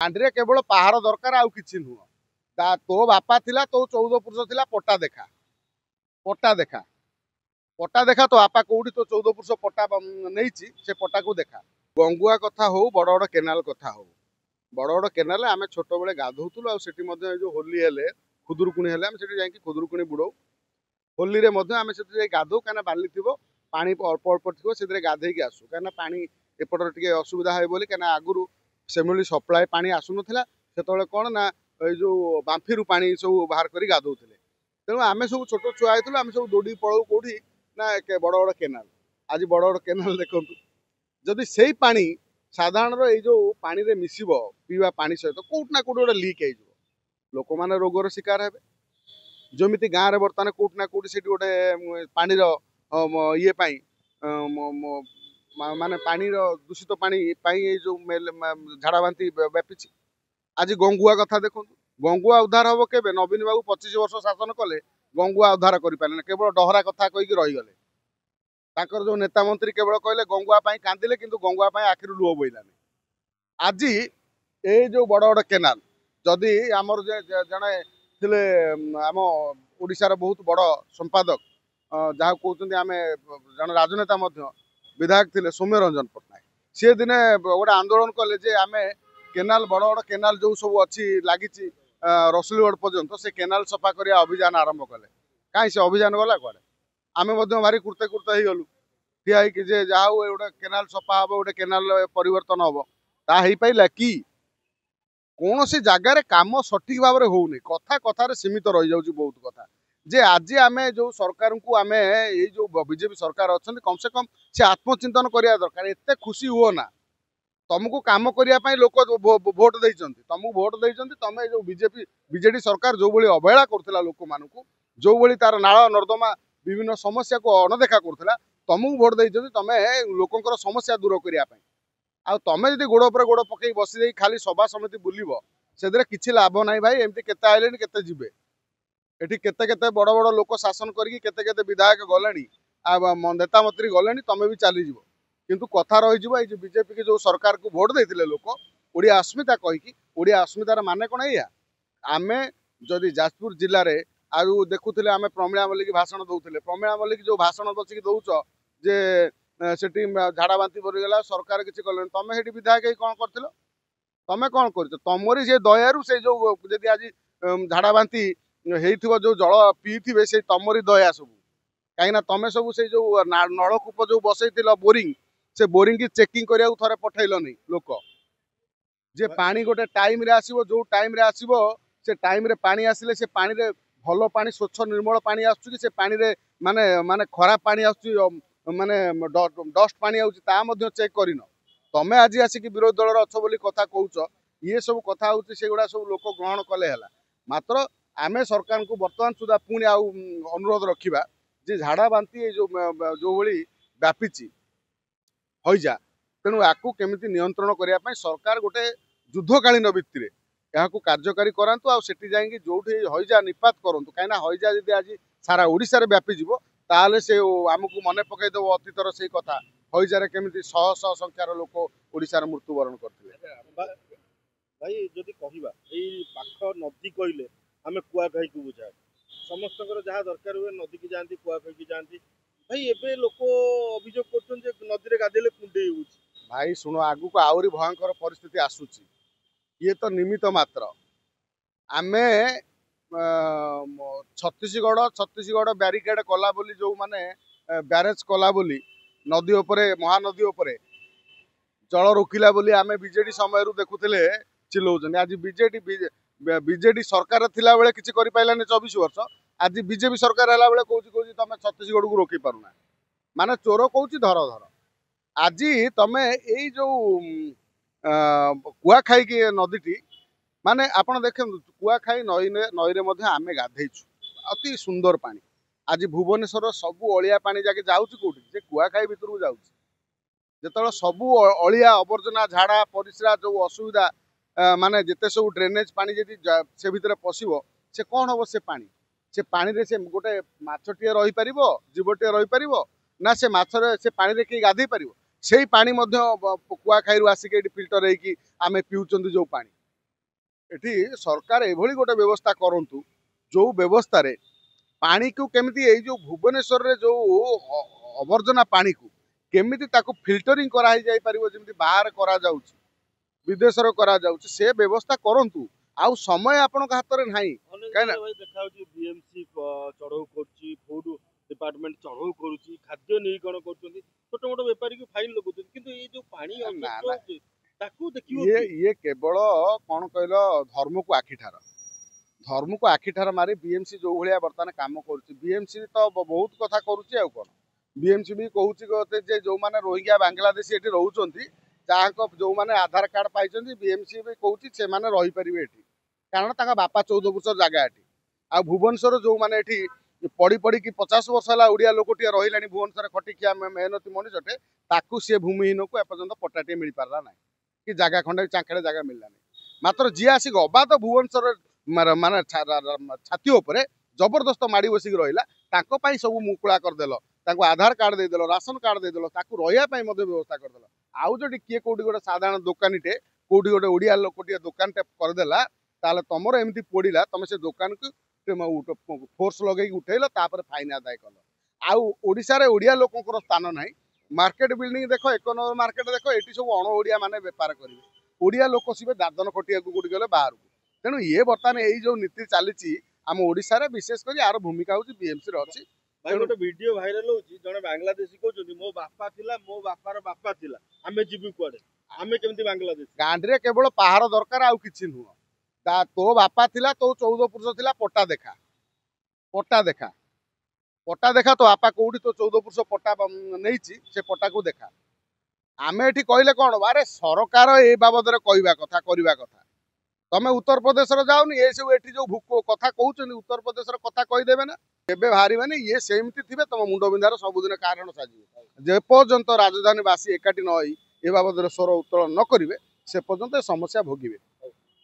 हांडी केवल पहाड़ दरकार आउ किछि नुह तो बापा थिला तो 14 पुरुष थिला पट्टा देखा पट्टा देखा पट्टा देखा तो बापा कौटी तो 14 पुरुष पट्टा नहीं से पट्टा को देखा गंगुआ कथा हो बड़ बड़ केनाल कथा हो बड़ बड़ केनाल आम छोट बेले गाधौलु जो होली हेले खुदुरुकुणी हेले आम से खुदुरुकुणी बुड़ाऊ होली रे आम से गाधो कहीं बाली थी पानी अल्प अल्प थी से गाधेक आसू कहीं पानी एपटर टे असुविधा है बोली कहीं आगुरी सेमली सप्लाय पानी आसुन से कौन ना जो बांफी पानी सब बाहर कर गाधौले तेणु आम सब छोट छुआ होती आम सब दौड़ी पड़ाऊ कौटी ना बड़ बड़ केनाल आज बड़ बड़ केनाल देखु जदि से पानी साधारण जो पानी रे मिसिब पीवा पानी सहित कौट ना कौट गोटे लीक हो लोक मैंने रोगर शिकार हे जमी गाँव में बर्तमान कौट ना कौट से गोटे पानी ये माने पानी दूषित पानी जो झाड़ा बांति व्यापी आज गंगुआ कथा देखो गंगुआ उद्धार हम के नवीन बाबू 25 वर्ष शासन कले गंगुआ उद्धार करें केवल डहरा कथा कहीकि रहीगले ताकर जो नेता मंत्री केवल कहले गंगुआ कांदिले किंतु गंगुआ आखिर लुह बोलानी आज ये जो बड़ बड़ केनाल जदि आमर जड़े थे आम ओडिशार बहुत बड़ संपादक जहाँ कहते आम जन राजनेता विधायक थे सौम्य रंजन पट्टनायक सी दिने गोटे आंदोलन कले जे आम केनाल बड़ बड़ केनाल जो सब अच्छी लगी रसुलगढ़ पर्यंत से केनाल सफा करने अभियान आरंभ कले कहीं से अभियान गला कड़े आम भारी कुर्ते कुर्ते हो गलु ठिया जे जहाँ गोटे केनाल सफा हम गोटे केनाल परिवर्तन हम ताईला कि कौन सी जगार कम सठिक भाव में होनी कथा कथार सीमित रही जाऊँ बहुत कथा जे आज आम जो सरकार को आम ये जो बीजेपी सरकार अच्छा कम से कम से आत्मचिंतन करवा दरकार एत खुशी हुओ ना तुमको कम करने लोक भोट देती तुमको भोट देती तुम जो बीजेपी बीजेडी सरकार जो भाई अवहेला करुला लोक मान जो भाई तार नाल नर्दमा विभिन्न समस्या को अणदेखा करुला तुमको भोट देती तुम लोकंर समस्या दूर करने आ तुम जब गोड़ पर गोड़ पकई बसी खाली सभा समिति बुलब से किसी लाभ ना भाई एमती केते आइले केते जीवे एटी केते केते बड़ बड़ लोक शासन करके केते केते विधायक गले नेता मंत्री गले तुम भी चलीज किंतु कथा रही बीजेपी की जो सरकार को भोट देते लोक ओडिया अस्मिता कहीकि ओडिया अस्मितार माने कौन या आम जदि जाजपुर जिले में आज देखुले आम प्रमिला मल्लिक भाषण दौले प्रमिला मल्लिक जो भाषण बसिक दौच जे सेठी झाड़ा बांति पड़गला सरकार किसी कल तुम से विधायक कौन कर तुम कौन कर तुमरी से दयारू से जो जदि आज झाड़ा बांति हो जो जल पीथे से तुमरी दया सब कहीं तुम सब से जो नलकूप जो बसई बोरिंग से बोरिंग की चेकिंग करा थे पठेलनि लोक जे पानी गोटे टाइम रे आसीबो जो टाइम रे आसीबो से टाइम रे पानी आसिले से पानी रे भल पानी स्वच्छ निर्मल पानी आसुची कि से पानी रे माने माने खराब पानी आसुची माने डस्ट पानी आउची चेक करिन तमे आज आसिक विरोधी दल अच्छ बोली कथा कहूच ये सब कथा होची सेगुड़ा सब लोक ग्रहण कले हला मात्र आमे सरकार को वर्तमान सुधा पुणी आउ अनुरोध रखिबा जे झाड़ा बांति जो भली व्यापी हईजा तेणु आपको केमिति नियंत्रण करने सरकार गोटे युद्धकालीन भित्ति यहाँ कार्यकारी करातु आठी जाकि जो हईजा निपात करूँ कहीं हईजा जब आज सारा ओडिशा रे व्यापी जीवो ताले से आमको मन पकईदेव अतीतर से कथा हईजार केमिति शह शह संख्यार लोक ओडिशा रे मृत्युवरण करथिले भाई जदि कहबा एई पाख नदी कहले आमे कुआखाई को बुझा समस्त जहाँ दरकार हुए नदी की जाती कुआखाई की जाती भाई एबे लोक अभियोग करछन जे नदी रे गाधेले कुंडे होउछ भाई शुण आगु को आउरी भयंकर परिस्थिति आसुची ये तो निमित्त मात्र आमे छत्तीसगढ़ ब्यारिकेड कला बोली जो माने ब्यारेज कला बोली नदी उपरे महानदी उपरे जल रोकिला बोली आमे बीजेडी समय देखुले चिल्लाउछन आज बीजेडी सरकार थिला बेले किछि करि पाइलानी 24 वर्ष आज बीजेपी सरकार हला बेले कहूँ तुम छत्तीसगढ़ को रोकी पारुना माने चोर कहूँ धर धर आज तमे यही जो कुआखाई की नदीटी माने आपण देखे कुआखाई नई आमे गाधेचु अति सुंदर पानी आज भुवनेश्वर सबू अलिया पानी जाके जाऊँगी कौटी जे कुआखाई भितर को जाऊँगी जो सबू अलिया आवर्जना झाड़ा परिस्रा जो असुविधा माने जिते सब ड्रेनेज पानी जदि से भितर पशिबो से कौन हम से पानी रे से गोटे माछटे रही पारिबो जीवटे रही पारिबो ना से माछरे से पानी रे कि गाधे पारिबो से पानी कुआखाई आसिक फिल्टर होगी आम पीउं जो पानी ଏଠି ସରକାର ଏଭଳି ଗୋଟେ ବ୍ୟବସ୍ଥା କରନ୍ତୁ ଯୋଉ ବ୍ୟବସ୍ଥାରେ ପାଣିକୁ କେମିତି ଏଇ ଯୋଉ ଭୁବନେଶ୍ୱରରେ ଯୋଉ ଅବର୍ଜନା ପାଣିକୁ କେମିତି ତାକୁ ଫିଲ୍ଟରିଂ କରାହେଇ ପାରିବ ଯେମିତି ବାହାରେ କରାଯାଉଛି ବିଦେଶରେ କରାଯାଉଛି ସେ ବ୍ୟବସ୍ଥା କରନ୍ତୁ। ଆଉ ସମୟ ଆପଣଙ୍କ ହାତରେ ନାହିଁ। ଅନେକ କାହିଁକି ନା ଜାଗାରେ ଭାଇ ଦେଖାଯାଉଛି ବିଏମସି ଚଢଉ କରୁଛି, ଫୁଡ ଡିପାର୍ଟମେଣ୍ଟ ଚଢଉ କରୁଛି, ଖାଦ୍ୟ ନିରୀକ୍ଷଣ କରୁଛନ୍ତି, ଛୋଟ ମୋଟ ବେପାରୀକୁ ଫାଇନ ଲଗାଉଛନ୍ତି, କିନ୍ତୁ ଏଇ ଯୋଉ ପାଣି ନା ଅସହ୍ୟ ନା ହଉଛି ତାକୁ ଦେଖିବ ଇଏ କିଏ? ଇଏ କେବଳ କଣ କହିଲ ଧର୍ମକୁ ଆଖିଠାର ମାରି ବିଏମସି ଯୋଉ ଭଳିଆ ବର୍ତ୍ତମାନ କାମ କରୁଛି ବିଏମସି ତ ବହୁତ କଥା କରୁଛି ଆଉ କଣ। ବିଏମସି ବି କହୁଛି ଯେ ଯୋଉମାନେ ରୋହିଙ୍ଗ୍ୟା ବାଂଲାଦେଶୀ ଏଠି ରହୁଛନ୍ତି ଯାହାଙ୍କ ଯୋଉମାନେ ଆଧାର କାର୍ଡ ପାଇଛନ୍ତି ବିଏମସି ବି କହୁଛି ସେମାନେ ରହିପାରିବେ ଏଠି କାରଣ ତାଙ୍କ ବାପା 14 ବର୍ଷ ଜାଗା ଏଠି। ଆଉ ଭୁବନେଶ୍ୱର ଯୋଉମାନେ ଏଠି ପଡି ପଡିକି 50 ବର୍ଷ ହେଲା ଓଡିଆ ଲୋକଟିଏ ରହିଲାଣି ଭୁବନେଶ୍ୱରରେ ଖଟିଖିଆ ମେହନତି ମଣିଷଟେ ତାକୁ ସିଏ ଭୂମିହୀନକୁ ଏପର୍ଯ୍ୟନ୍ତ ପଟ୍ଟାଟିଏ ମିଳିପାରିଲା ନାହିଁ କି ଜାଗା ଖଣ୍ଡେ ଚାଙ୍ଖେଡେ ଜାଗା ମିଳିଲାନି। ମାତ୍ର ଯିଏ ଆସିକି ଅବାଧ ଭୁବନେଶ୍ୱର ମାନେ ଛାତି ଉପରେ ଜବରଦସ୍ତ ମାଡି ବସିକି ରହିଲା ତାଙ୍କ ପାଇଁ ସବୁ ମୁକୁଳା କରିଦେଲ, ତାଙ୍କୁ ଆଧାର କାର୍ଡ ଦେଇଦେଲ, ରାସନ କାର୍ଡ ଦେଇଦେଲ, ତାକୁ ରହିବା ପାଇଁ ମଧ୍ୟ ବ୍ୟବସ୍ଥା କରିଦେଲ। ଆଉ ଯଦି କିଏ କୋଉଠି ଗୋଟେ ସାଧାରଣ ଦୋକାନୀଟେ କୋଉଠି ଗୋଟେ ଓଡିଆ ଲୋକଟିଏ ଦୋକାନଟେ କରିଦେଲା ତାହେଲେ ତମର ଏମିତି ପୋଡିଲା ତମେ ସେ ଦୋକାନକୁ ଫୋର୍ସ ଲଗେଇକି ଉଠେଇଲ ତାପରେ ଫାଇନ ଆଦାୟ କଲ। ଆଉ ଓଡିଶାରେ ଓଡିଆ ଲୋକଙ୍କର ସ୍ଥାନ ନାହିଁ। ମାର୍କେଟ ବିଲ୍ଡିଂ ଦେଖ 1 ନମ୍ବର ମାର୍କେଟ ଦେଖ ଏଠି ସବୁ ଅଣ ଓଡିଆ ମାନେ ବେପାର କରିବେ, ଓଡିଆ ଲୋକ ସିବେ ଦାଦନ ଖଟିବାକୁ କୋଉଠି ଗଲେ ବାହାରକୁ। ତେଣୁ ଇଏ ବର୍ତ୍ତମାନ ଏଇ ଯୋଉ ନୀତି ଚାଲିଛି ଆମ ଓଡିଶାରେ ବିଶେଷ କରି ଆର ଭୂମିକା ହଉଛି ବିଏମସି ରେ ଅଛି। ଭାଇ ତେଣୁ ଗୋଟେ ଭିଡିଓ ଭାଇରାଲ ହଉଛି, ଜଣେ ବାଂଲାଦେଶୀ କହୁଛନ୍ତି ମୋ ବାପା ଥିଲା, ମୋ ବାପାର ବାପା ଥିଲା, ଆମେ ଯିବୁ କୁଆଡେ, ଆମେ କେମିତି ବାଂଲାଦେଶ? ଗାଣ୍ଡିରେ କେବଳ ପାହାର ଦରକାର ଆଉ କିଛି ନୁହଁ। ତୋ ବାପା ଥିଲା, ତୋ 14 ପୁରୁଷ ଥିଲା, ପଟା ଦେଖା, ପଟା ଦେଖା, ପଟା ଦେଖା। ତୋ ବାପା କୋଉଠି ତୋ 14 ପୁରୁଷ ପଟା ନେଇଛି ସେ ପଟାକୁ ଦେଖା। ଆମେ ଏଠି କହିଲେ କଣ ଆରେ ସରକାର ଏ ବାବଦରେ କହିବା କଥା କରିବା କଥା। ତମେ ଉତ୍ତରପ୍ରଦେଶରେ ଯାଉନି ଏ ସବୁ ଏଠି ଯୋଉ କଥା କହୁଛନ୍ତି ଉତ୍ତରପ୍ରଦେଶର କଥା କହିଦେବେ ନା କେବେ ବାହାରିବେନି। ଇଏ ସେମିତି ଥିବେ ତମ ମୁଣ୍ଡ ବିନ୍ଧାର ସବୁଦିନ କାରଣ ସାଜିବେ। ଯେପର୍ଯ୍ୟନ୍ତ ରାଜଧାନୀବାସୀ ଏକାଠି ନ ହୋଇ ଏ ବାବଦରେ ସ୍ୱର ଉତ୍ତୋଳନ ନ କରିବେ ସେ ପର୍ଯ୍ୟନ୍ତ ଏ ସମସ୍ୟା ଭୋଗିବେ।